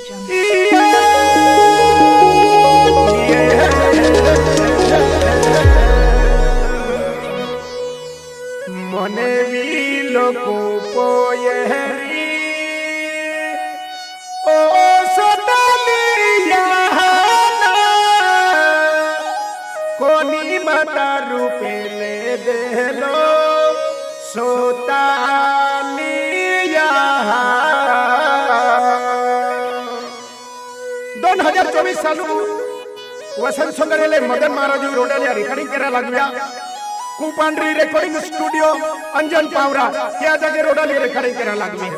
মনে লোক ও কোনি মাতা রূপে দেলো सोतालिया 2024 सालू वसंत सोंगरेले मदन महाराज रोडालिया रिकॉर्डिंग करा लागल्या कुपांडरी रेकॉर्डिंग स्टुडिओ अंजन पावरा त्या जागे रोडालिया रिकॉर्डिंग करा लागली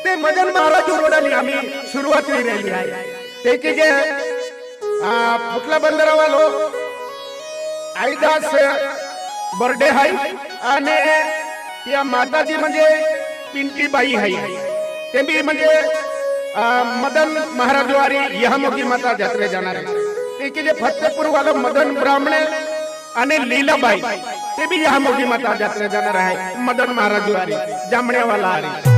ते मदन महाराज रोडालिया आम्ही सुरुवात केली आहे ते की जे पुतला बंदरावालो आईदास बर्थडे आहे आणि या माताजी म्हणजे पिंटीबाई आहे ते बी म्हणजे मदन महाराज वारी यहामोगी माता जत्रे जाणार आहे ते की जे फतेपूर वाला मदन ब्राह्मणे आणि लीलाबाई ते बी यहामोगी माता जत्रे जाणार आहे मदन महाराज वारी जामण्यावाला आहे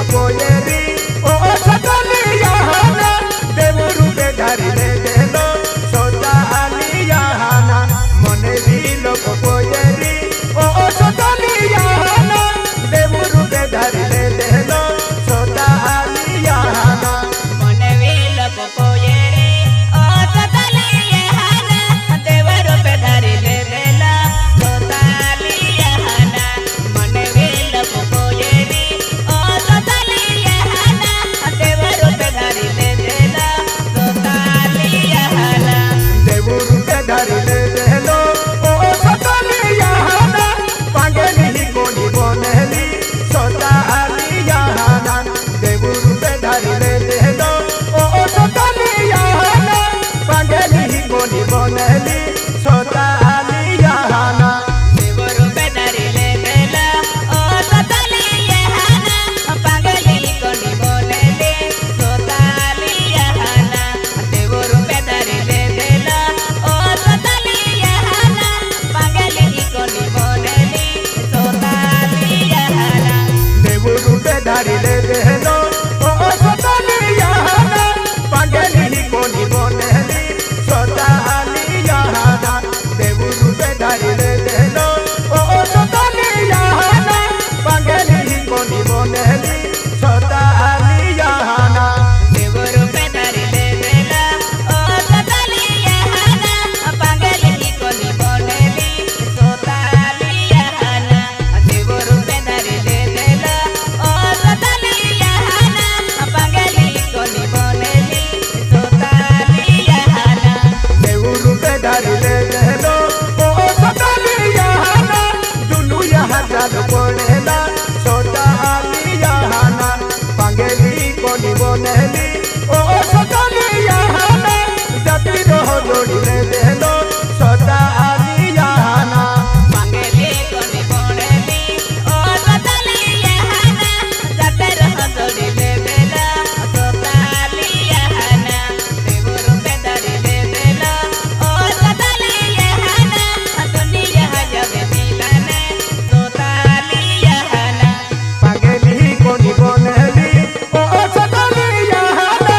Poyeri, oh, Satalia. बोनेली सोता आलियाना देवरू पे धरले देला ओ सतालियाना पागली कोनी बोनेली सोता आलियाना देवरू पे धरले देला ओ सतालियाना पागली कोनी बोनेली सोता आलियाना देवरू पे धरले देलो ओ सतालियाना दुनु यहाँ जान बोनेला सोता आलियाना पागली कोनी बोनेली ओ सतालियाना जाति रहो जोड़िले देलो सोता आलियाना पागली कोनी बोनेली ओ सतालियाना जाते रहो जोड़िले देला सोता आलियाना देवरू पे धरले देला ओ सतालियाना दुनिया जगे मिलाने सोता आलियाना पागली कोनी बोनेली ओ सतालियाना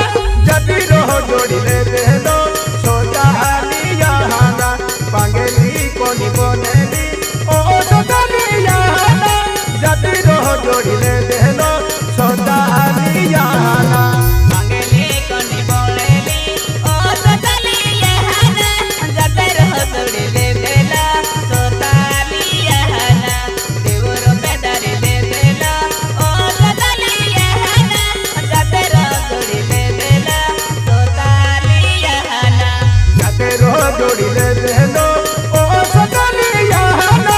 जाति रहो जोड़िले देलो सोता आलियाना पागली कोनी बोनेली ओ सतालियाना जाति रहो जोड़िले देलो सोता आलियाना पागली कोनी बोनेली ओ सतालियाना जाते रहो जोड़िले देला सोता आलियाना देवरू पे धरले देला ओ सतालियाना जाते रहो जोड़िले देला सोता आलियाना जाते रहो जोड़िले देलो ओ सतालियाना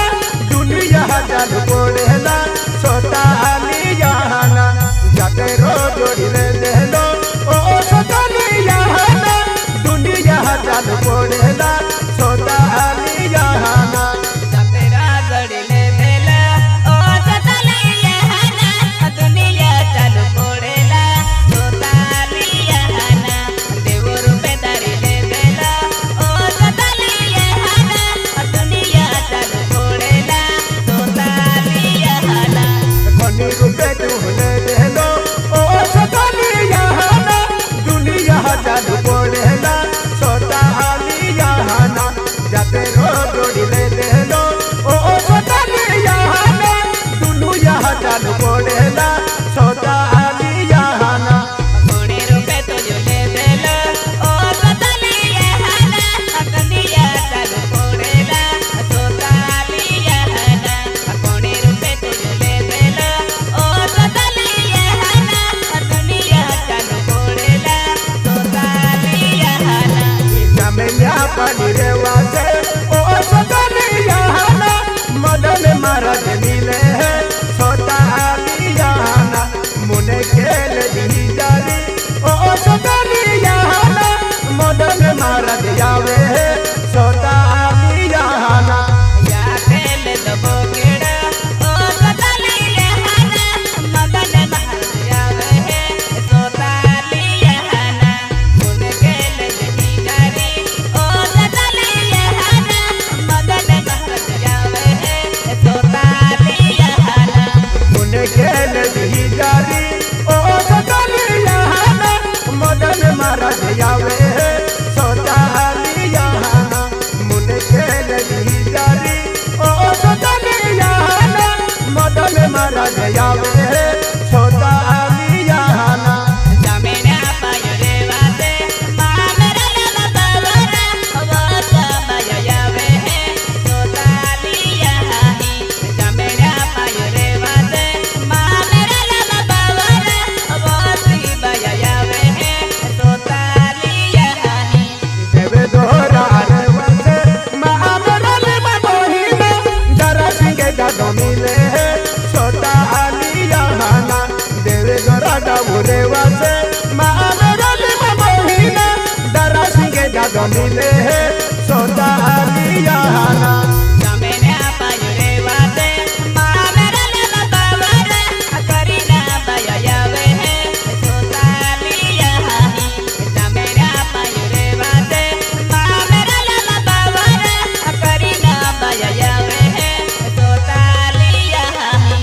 दुनिया जान बोनेला सोता आलियाना जाते रहो जोड़िले देलो ओ सतालियाना दुनिया जान बोनेला सोता आलियाना तेरा जोड़िले देला ओ सतालियाना दुनिया चालू पड़ेला सोता आलियाना देवरू पे धरले देला ओ सतालियाना दुनिया चालू पड़ेला सोता आलियाना कोनी रुपे तुहले देलो ओ सतालियाना दुनिया जान बोनेला सोता आलियाना जाते रहो जोड़िले देलो ओ सतालियाना दुनिया जान बोनेला सोता आलियाना कोणी रुपे तुझले देला ओ सतालियाना दुनिया चालू पड़ेला सोता आलियाना कोणी रुपे तुझले देला ओ सतालियाना दुनिया चालू पड़ेला सोता आलियाना जमेल्या पानी रे वासे ओ सतालियाना मदन महाराज मिले है सोता आलियाना मुने खेल दी जारी ओ सतालियाना मदन महाराज आवे है सोता आलियाना या खेल दबो केड़ा ओ सतालियाना मदन महाराज आवे है सोता आलियाना मुन खेल दही जारी ओ सतालियाना मदन महाराज आवे है सोता आलियाना मुने खेल दी जारी ओ सतालियाना मदन महाराज आवे है सोता आलियाना मुने खेल दी जारी ओ सतालियाना मदन महाराज आवे है सोता आलियाना जमेना पायरे वासे मामेरा लला बावरा वो समय आवे है सोता आलियाना जमेना पायरे वासे मामेरा लला बावरा वो समय आवे है सोता आलियाना देवे दोहरा रे वसे महामरल बहिना जरा सिंगे जादो मिले है सोता आलियाना देवे दोहरा डावरे वसे महामरल बहिना जरा सिंगे जादो मिले है सोता आलियाना जमेना पायरे वासे मामेरा लला बावरा करीना आवे है सोता आलियाना जमेना पायरे वासे मामेरा लला बावरा करीना आवे है सोता आलियाना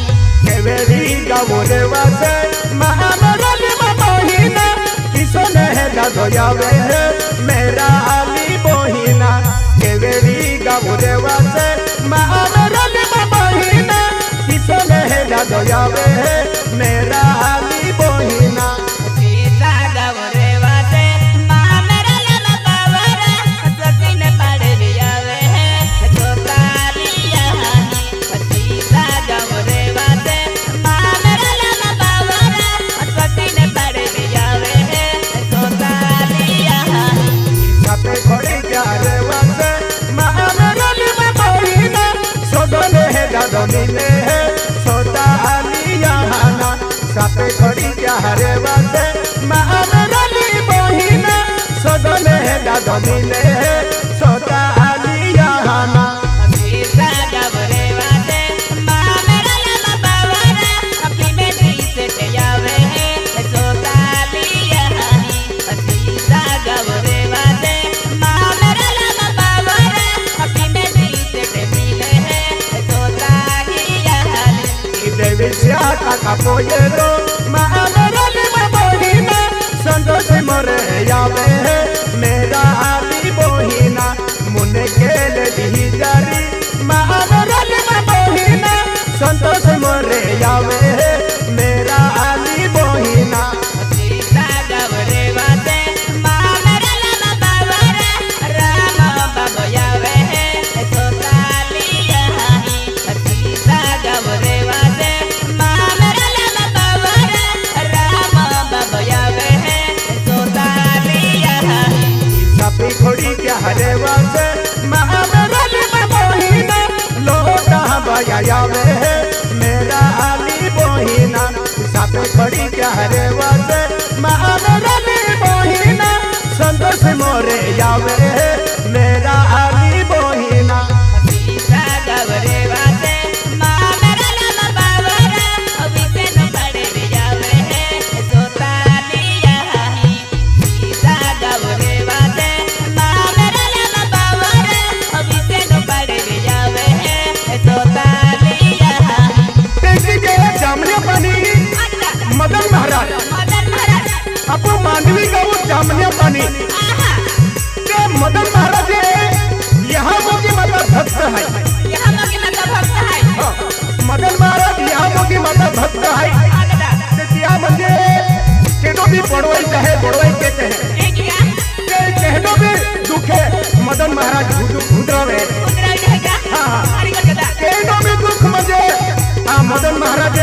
केवेरी गावरे वसे महामरल बहिना किसन है जादो आवे है मेरा आली बहिना केवेरी गावरे वसे महामरल बहिना किसन है जादो आवे है मेरा खड़ी क्या हरे वासे मामरली बहिना सदने दादा मिले सोता आलिया हना सीता गबरे वादे माँ मेरा लला बावरा अपनी बेटी से जावे है सोता लिया सीता गबरे वादे माँ मेरा लला बावरा अपनी बेटी से मिले है सोता लिया देवी श्याका का पोयरो मामरली बहिना संतोष मोरे यावे मेरा आली बहिना मुने केले दी जारी मामरली बहिना संतोष मोरे यावे मेरा आली बहिना सीता गबरे वादे माँ मेरा लला बावरा राम बाबा यावे है सोता लिया सीता गबरे वादे माँ मेरा लला बावरा राम बाबा यावे है सोता लिया सपी खोड़ी क्या हरे वासे मामरली बहिना लोटा बया यावे मेरा आली बहिना सपी खोड़ी क्या हरे वासे मामरली बहिना संतोष मोरे यावे मेरा आली बहिना सीता गबरे वादे माँ मेरा लला बावरा अभी से न बड़े जावे है सोता लिया सीता गबरे वादे माँ मेरा लला बावरा अभी से न बड़े जावे है सोता लिया देखी के जामने पानी मदन महाराज मदन महाराज अपो मांडवी गाँव जामने पानी के मदन महाराज यहाँ मोगी माता भक्त है यहाँ मोगी माता भक्त है मदन महाराज यहाँ मोगी माता भक्त है आगदा त्या म्हणजे केनो भी पड़वाई चाहे बड़वाई कहते हैं एक क्या के कहनो भी दुखे मदन महाराज भूद्रवे उतरा जाएगा हाँ। हरी गदा केनो भी दुख म्हणजे मदन महाराज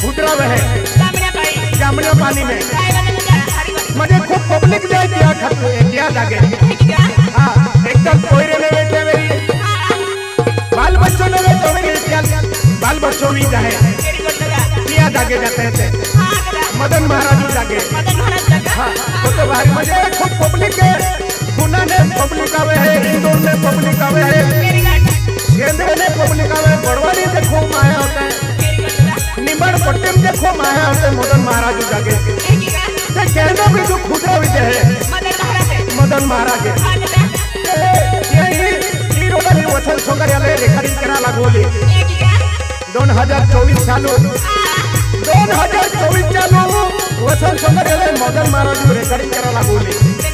भूद्रवे है सामने भाई जामने पानी में काय वाले जा हरी गदा म्हणजे खूप पब्लिक जाए त्या खाते त्या जागे एक क्या हाँ एकदम कोयरे में बैठे मेरी बाल बच्चों ने तो मेरी क्या बाल बच्चों भी जाए तेरी गदा त्या जागे जाते थे आगदा मदन महाराज जागे मदन महाराज जगह हाँ वो तो भारी मजे खूब पब्लिक है गुना ने पब्लिक आवे है इंदौर में पब्लिक आवे है तेरी गदा केंद्र में पब्लिक आवे बड़वानी से खूब आया होता है तेरी गदा निमड़ पट्टिम से खूब आया होता है मदन महाराज जागे एक क्या ते कहना भी जो खुदरा विजय है मदन महाराज मदन महाराज आगदा यही रोगानी वचन सोगर्यालय रेखाडी करा लागोली एक क्या 2024 चालू 2024 चालू वचन सोगर्यालय मदन महाराज रेखाडी करा लागोली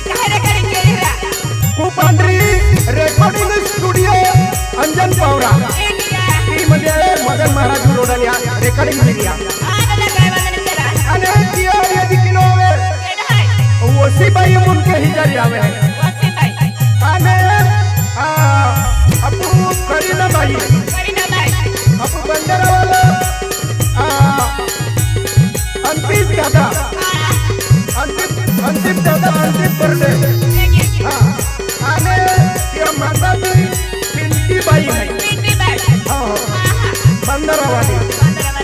काय रे करेंगे रा कुपांड्री रेकॉर्डिंग स्टुडिओ अंजन पावरा एक क्या ती म्हणजे मदन महाराज रोडल्या रेकॉर्डिंग मीडिया आगदा काय वाले तेरा आणि ती यदि किलो आवे तेरा है ओसी बाई मुनके हिजारी आवे वसी भाई आणि अपू करीना बाई करीना भाई अपू बंदरा वाला अंतिम दादा अंतिम दादा अंतिम बर्थडे एक हाँ आणि या माता जी पिंटी बाई है पिंटी भाई हाँ बंदरा वाली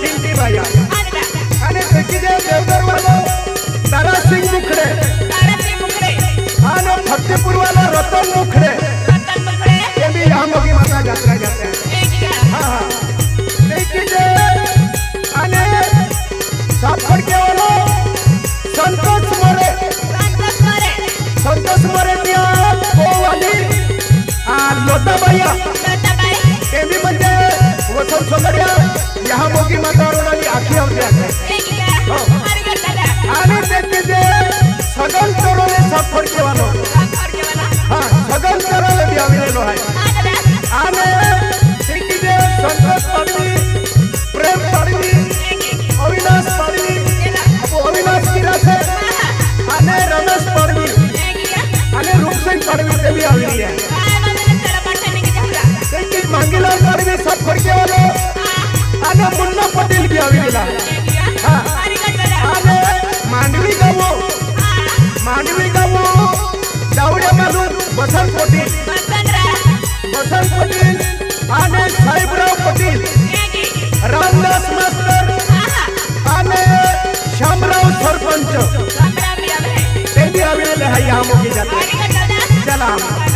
पिंटी बाई आगदा आणि त्याची जे देवघर वाला तारा सिंग मुखडे तारा से मुखड़े आणि फतेपूर वाला रतन मुखडे रतन मुखड़े ये भी यहाँ मोगी माता यात्रा जाते हैं एक क्या हाँ देखिए जे आणि सापड़ के वाला संतोष मोरे संतोष मारे संतोष मोरे त्या वो वाली लोटा भैया लता भाई ये भी म्हणजे वचन सोगड्या यहाँ मोगी माता रोडाली आखी होते हैं एक क्या हरी गदा आणि देखिए जे सगन तरोले सापड़ के वाला और के वाला हाँ सगन तरोले भी आविलेलो है आगदा आणि देखिए जे संतोष पाडवी प्रेम पाडवी एक अविनाश पाडवी तेरा अपो अविनाश किरास है आणि रमेश पाडवी एक क्या आणि रूपसिंग पाडवी ते भी आविली है काय वाले तेरा पटने के जा देखिए मांगीलाल पाडवी सब करके वाले आणि मुन्ना पटेल भी आविलेला एक क्या हाँ मोठी जात्रा चला